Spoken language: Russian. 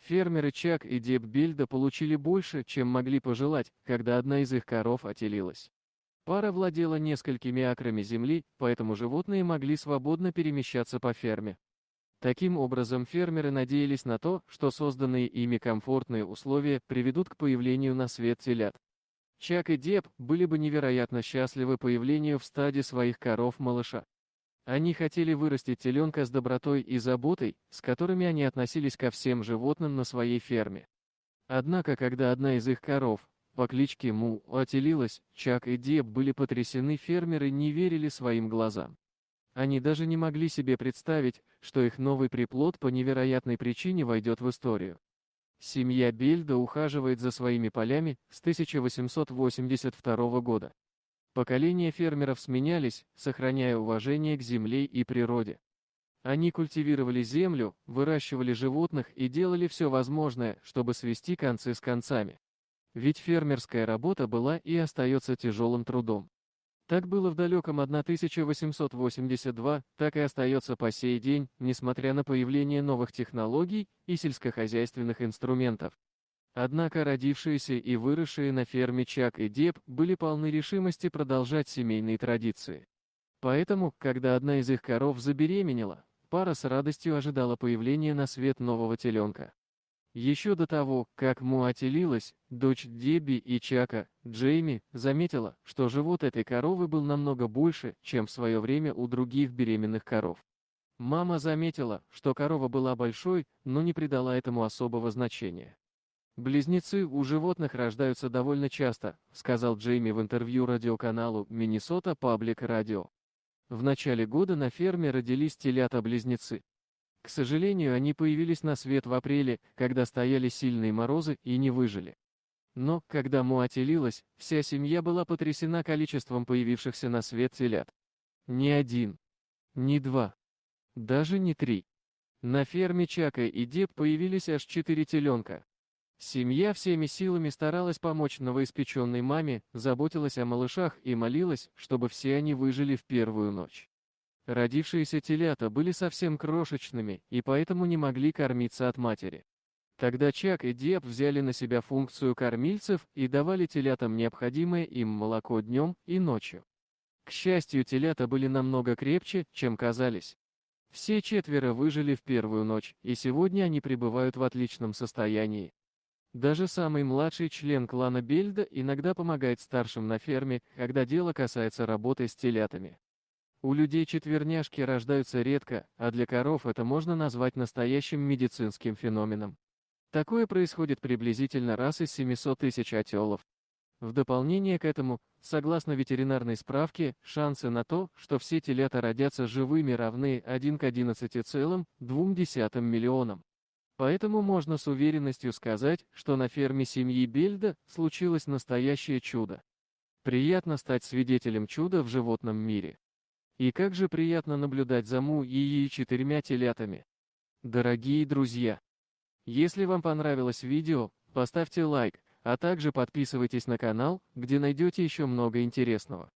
Фермеры Чак и Деб Бельда получили больше, чем могли пожелать, когда одна из их коров отелилась. Пара владела несколькими акрами земли, поэтому животные могли свободно перемещаться по ферме. Таким образом, фермеры надеялись на то, что созданные ими комфортные условия приведут к появлению на свет телят. Чак и Деб были бы невероятно счастливы появлению в стаде своих коров малыша. Они хотели вырастить теленка с добротой и заботой, с которыми они относились ко всем животным на своей ферме. Однако, когда одна из их коров, по кличке Му, отелилась, Чак и Деб были потрясены, фермеры не верили своим глазам. Они даже не могли себе представить, что их новый приплод по невероятной причине войдет в историю. Семья Бельда ухаживает за своими полями с 1882 года. Поколения фермеров сменялись, сохраняя уважение к земле и природе. Они культивировали землю, выращивали животных и делали все возможное, чтобы свести концы с концами. Ведь фермерская работа была и остается тяжелым трудом. Так было в далеком 1882, так и остается по сей день, несмотря на появление новых технологий и сельскохозяйственных инструментов. Однако родившиеся и выросшие на ферме Чак и Деб были полны решимости продолжать семейные традиции. Поэтому, когда одна из их коров забеременела, пара с радостью ожидала появления на свет нового теленка. Еще до того, как Му отелилась, дочь Дебби и Чака, Джейми, заметила, что живот этой коровы был намного больше, чем в свое время у других беременных коров. Мама заметила, что корова была большой, но не придала этому особого значения. «Близнецы у животных рождаются довольно часто», сказал Джейми в интервью радиоканалу Minnesota Public Radio. В начале года на ферме родились телята-близнецы. К сожалению, они появились на свет в апреле, когда стояли сильные морозы, и не выжили. Но, когда Му отелилась, вся семья была потрясена количеством появившихся на свет телят. Не один, не два, даже не три. На ферме Чака и Деб появились аж 4 теленка. Семья всеми силами старалась помочь новоиспеченной маме, заботилась о малышах и молилась, чтобы все они выжили в первую ночь. Родившиеся телята были совсем крошечными и поэтому не могли кормиться от матери. Тогда Чак и Деб взяли на себя функцию кормильцев и давали телятам необходимое им молоко днем и ночью. К счастью, телята были намного крепче, чем казались. Все четверо выжили в первую ночь, и сегодня они пребывают в отличном состоянии. Даже самый младший член клана Бельда иногда помогает старшим на ферме, когда дело касается работы с телятами. У людей четверняшки рождаются редко, а для коров это можно назвать настоящим медицинским феноменом. Такое происходит приблизительно раз из 700 тысяч отелов. В дополнение к этому, согласно ветеринарной справке, шансы на то, что все телята родятся живыми, равны 1 к 11,2 миллионам. Поэтому можно с уверенностью сказать, что на ферме семьи Бельда случилось настоящее чудо. Приятно стать свидетелем чуда в животном мире. И как же приятно наблюдать за Му и ее 4 телятами. Дорогие друзья, если вам понравилось видео, поставьте лайк, а также подписывайтесь на канал, где найдете еще много интересного.